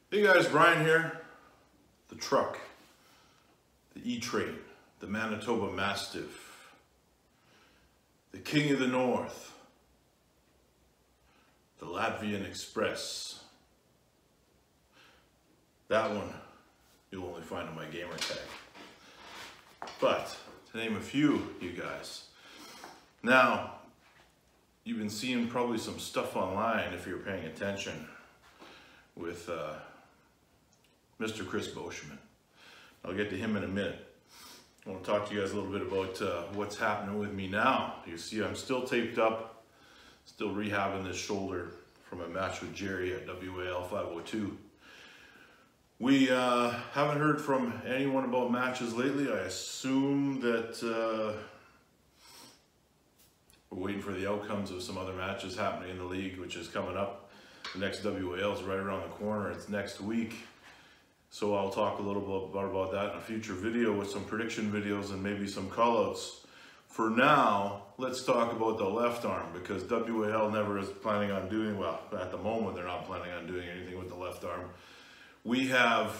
Hey guys, Brian here. The truck, the E-Train, the Manitoba Mastiff, the King of the North, the Latvian Express. That one you'll only find on my gamer tag. But to name a few, you guys. Now, you've been seeing probably some stuff online if you're paying attention with Mr. Beauchemin. I'll get to him in a minute. I want to talk to you guys a little bit about what's happening with me now. You see, I'm still taped up, still rehabbing this shoulder from a match with Jerry at WAL 502. We haven't heard from anyone about matches lately. I assume that we're waiting for the outcomes of some other matches happening in the league, which is coming up. The next WAL is right around the corner. It's next week. So I'll talk a little bit about that in a future video with some prediction videos and maybe some callouts. For now, let's talk about the left arm, because WAL never is planning on doing, well, at the moment they're not planning on doing anything with the left arm. We have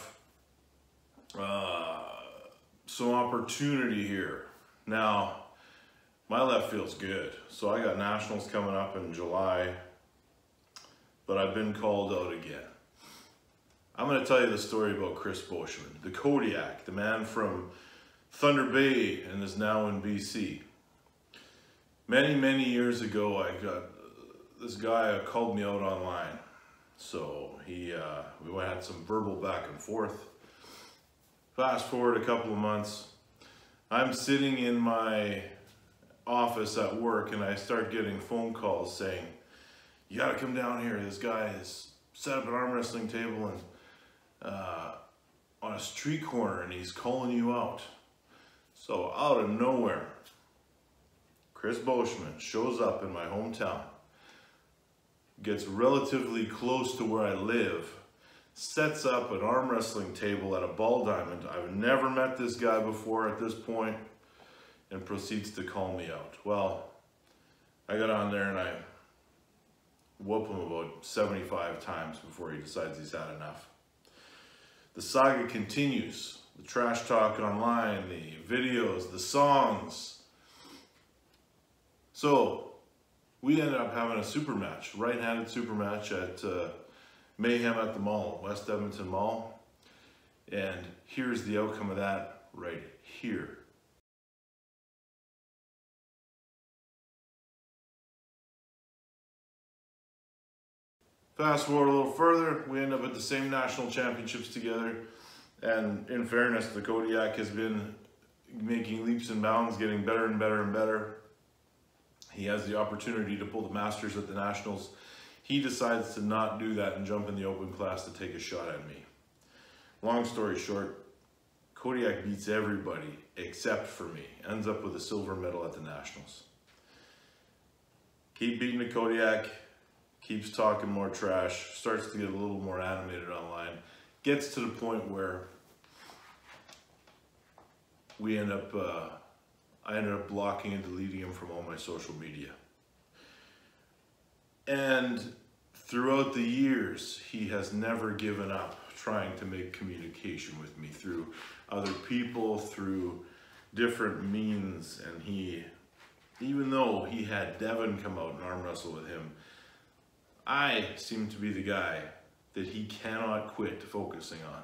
some opportunity here. Now, my left feels good. So I got nationals coming up in July, but I've been called out again. I'm going to tell you the story about Beauchemin, the Kodiak, the man from Thunder Bay and is now in BC. Many years ago, I got this guy called me out online. So we had some verbal back and forth. Fast forward a couple of months, I'm sitting in my office at work and I start getting phone calls saying, "You got to come down here. This guy has set up an arm wrestling table and on a street corner and he's calling you out." So out of nowhere, Beauchemin shows up in my hometown, gets relatively close to where I live, sets up an arm wrestling table at a Ball Diamond. I've never met this guy before at this point, and proceeds to call me out. Well, I got on there and I whoop him about 75 times before he decides he's had enough. The saga continues. The trash talk online, the videos, the songs. So we ended up having a super match, right-handed super match at Mayhem at the mall, West Edmonton Mall. And here's the outcome of that right here. Fast forward a little further, we end up at the same national championships together. And in fairness, the Kodiak has been making leaps and bounds, getting better and better and better. He has the opportunity to pull the Masters at the Nationals. He decides to not do that and jump in the open class to take a shot at me. Long story short, Kodiak beats everybody except for me. Ends up with a silver medal at the Nationals. Keep beating the Kodiak. Keeps talking more trash, starts to get a little more animated online, gets to the point where I ended up blocking and deleting him from all my social media. And throughout the years, he has never given up trying to make communication with me through other people, through different means. And even though he had Devin come out and arm wrestle with him, I seem to be the guy that he cannot quit focusing on.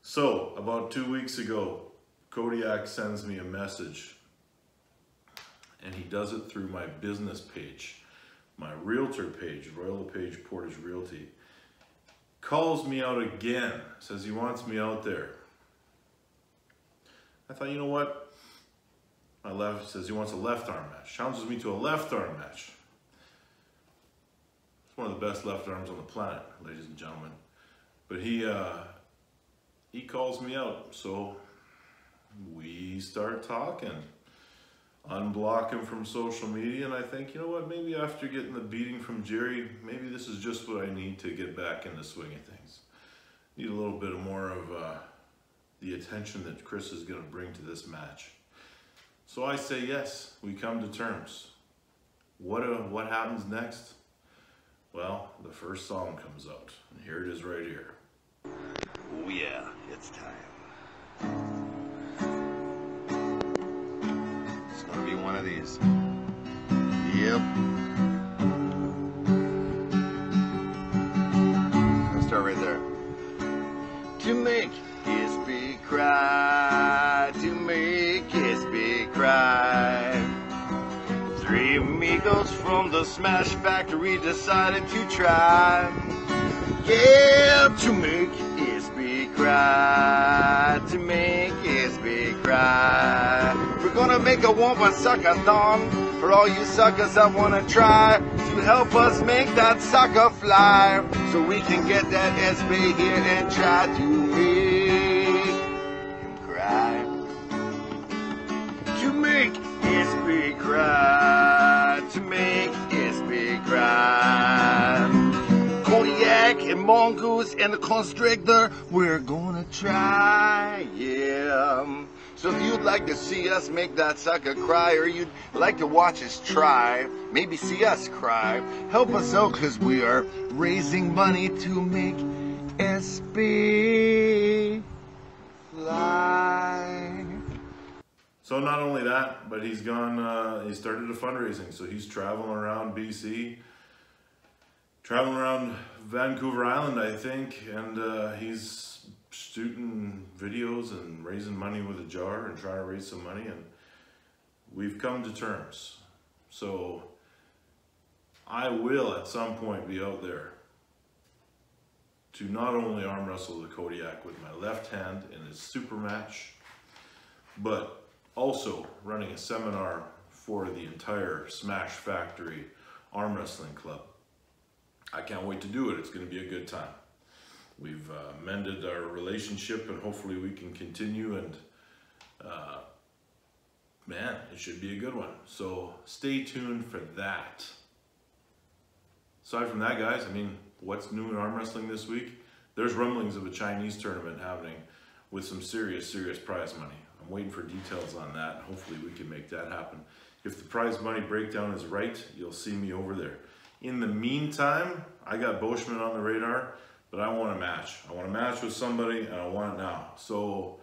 So about 2 weeks ago, Kodiak sends me a message, and he does it through my business page, my realtor page, Royal LePage Portage Realty. Calls me out again, says he wants me out there. I thought, you know what? Says he wants a left arm match. Challenges me to a left arm match. It's one of the best left arms on the planet, ladies and gentlemen. But he calls me out, so we start talking. Unblock him from social media, and I think, you know what, maybe after getting the beating from Jerry, maybe this is just what I need to get back in the swing of things. Need a little bit more of the attention that Chris is going to bring to this match. So I say yes, we come to terms. What happens next? Well, the first song comes out, and here it is right here. Oh yeah, it's time. It's gonna be one of these. Yep. I'll start right there. To make his big cry, to make his big cry. Three amigos from the Smash Factory decided to try. Yeah, to make his big cry, to make his big cry. We're gonna make a Wompa Suckathon for all you suckers that wanna try to help us make that sucker fly, so we can get that SB here and try to make him cry. To make his big cry, to make his big cry. Kodiak and Mongoose and the Constrictor, we're gonna try, yeah. So if you'd like to see us make that sucker cry, or you'd like to watch us try, maybe see us cry, help us out, cause we are raising money to make SB fly. So not only that, but he's gone, he started a fundraising. So he's traveling around BC, traveling around Vancouver Island, I think, and he's shooting videos and raising money with a jar and trying to raise some money, and we've come to terms. So I will at some point be out there to not only arm wrestle the Kodiak with my left hand in his super match, but also running a seminar for the entire Smash Factory Arm Wrestling Club. I can't wait to do it. It's going to be a good time. We've mended our relationship, and hopefully we can continue, and man, it should be a good one. So stay tuned for that. Aside from that, guys, I mean, what's new in arm wrestling this week? There's rumblings of a Chinese tournament happening with some serious prize money. I'm waiting for details on that. Hopefully we can make that happen. If the prize money breakdown is right, you'll see me over there. In the meantime, I got Beauchemin on the radar, but I want a match. I want a match with somebody, and I want it now. So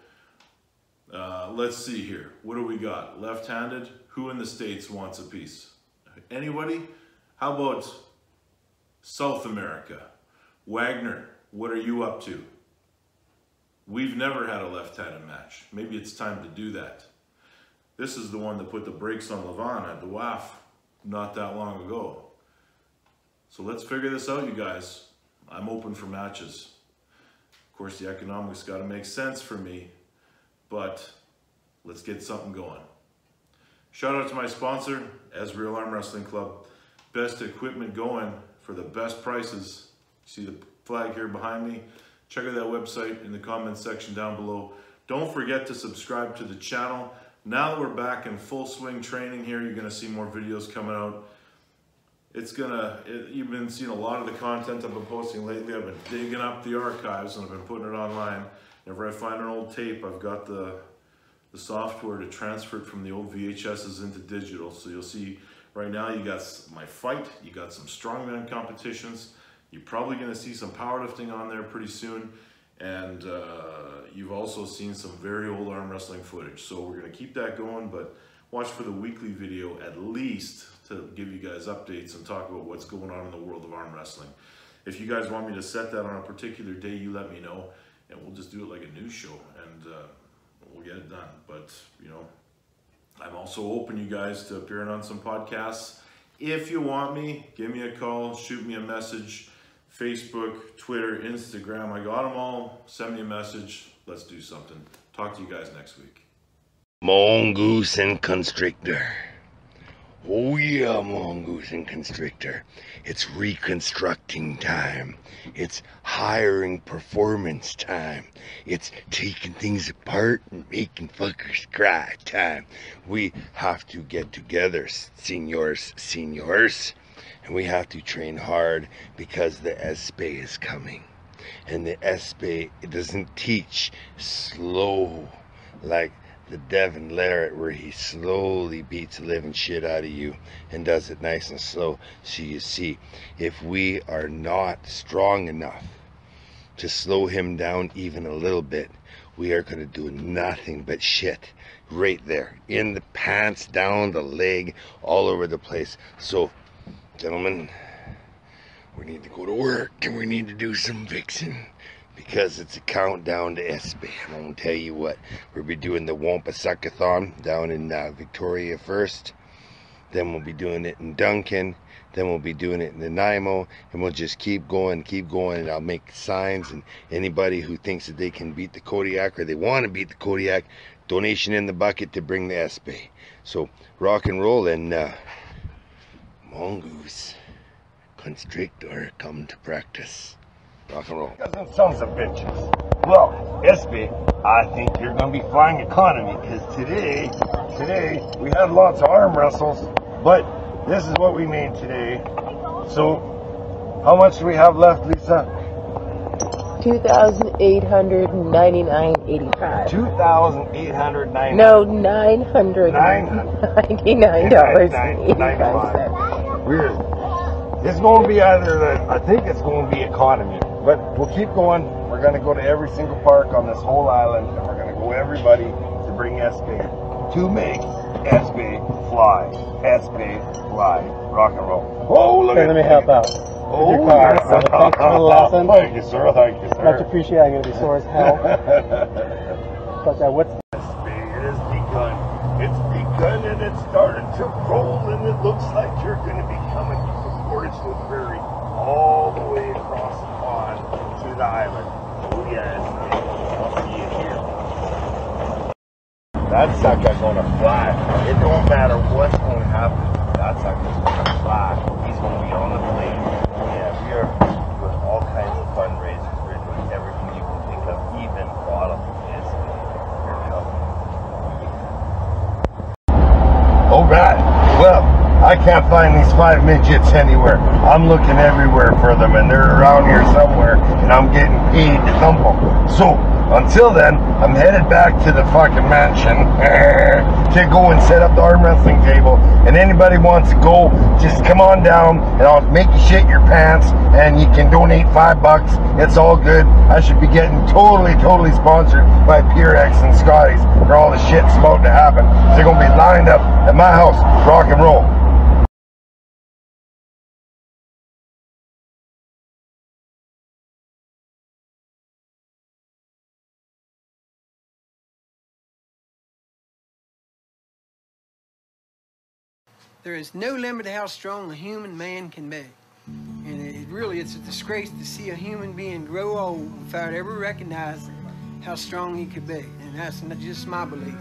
let's see here. What do we got? Left-handed? Who in the States wants a piece? Anybody? How about South America? Wagner, what are you up to? We've never had a left-handed match. Maybe it's time to do that. This is the one that put the brakes on Levon at the WAF not that long ago. So let's figure this out, you guys. I'm open for matches. Of course, the economics got to make sense for me, but let's get something going. Shout out to my sponsor, Ezreal Arm Wrestling Club. Best equipment going for the best prices. See the flag here behind me? Check out that website in the comments section down below. Don't forget to subscribe to the channel. Now that we're back in full swing training here, you're gonna see more videos coming out. You've been seeing a lot of the content I've been posting lately. I've been digging up the archives and I've been putting it online. Whenever I find an old tape, I've got the software to transfer it from the old VHSs into digital. So you'll see right now you got my fight, you got some strongman competitions. You're probably going to see some powerlifting on there pretty soon, and you've also seen some very old arm wrestling footage. So we're going to keep that going, but watch for the weekly video at least to give you guys updates and talk about what's going on in the world of arm wrestling. If you guys want me to set that on a particular day, you let me know, and we'll just do it like a news show, and we'll get it done. But, you know, I'm also open, you guys, to appearing on some podcasts. If you want me, give me a call, shoot me a message. Facebook, Twitter, Instagram, I got them all. Send me a message. Let's do something. Talk to you guys next week. Mongoose and Constrictor. Oh yeah, Mongoose and Constrictor. It's reconstructing time. It's hiring performance time. It's taking things apart and making fuckers cry time. We have to get together, senors. And we have to train hard because the SB is coming. And the SB, it doesn't teach slow like the Devon Larratt, where he slowly beats the living shit out of you and does it nice and slow. So you see, if we are not strong enough to slow him down even a little bit, we are going to do nothing but shit right there, in the pants, down the leg, all over the place. So, gentlemen, we need to go to work and we need to do some fixing, because it's a countdown to SB. I'm going to tell you what, we'll be doing the Wampasuckathon down in Victoria first, then we'll be doing it in Duncan, then we'll be doing it in Nanaimo, and we'll just keep going, and I'll make signs, and anybody who thinks that they can beat the Kodiak, or they want to beat the Kodiak, donation in the bucket to bring the SB. So, rock and roll, and mongoose constrictor come to practice. Rock and roll. Sons of bitches. Well, SB, I think you're going to be flying economy, because today we had lots of arm wrestles, but this is what we made today. So, how much do we have left, Lisa? 2,899.85. 2,899. No, $999.85. Weird. It's going to be I think it's going to be economy, but we'll keep going. We're going to go to every single park on this whole island, and we're going to go everybody to bring SB to make SB fly. SB fly. Rock and roll. Oh, look at let me help out. Oh, your car. So thanks for the lesson. Thank you, sir. Thank you, sir. Much appreciated. I'm going to be sore as hell. But what's SB, it has begun. It's begun and it started to roll, and it looks like you're going to be coming from Fortune Prairie all the way across the pond to the island. Oh yes, I'll see you here. That sucker's gonna fly. It don't matter what's gonna happen. That sucker's gonna fly. He's gonna be on the plane. Yeah, we are doing all kinds of fundraisers. We're doing everything you can think of, even bottle is here to help. All right. Well, I can't find these 5 midgets anywhere. I'm looking everywhere for them, and they're around here somewhere, and I'm getting paid to thump them. So, until then, I'm headed back to the fucking mansion to go and set up the arm wrestling table. And anybody wants to go, just come on down, and I'll make you shit your pants, and you can donate $5. It's all good. I should be getting totally sponsored by Purex and Scotty's for all the shit that's about to happen. They're going to be lined up at my house. Rock and roll. There is no limit to how strong a human man can be. And it's a disgrace to see a human being grow old without ever recognizing how strong he could be. And that's just my belief.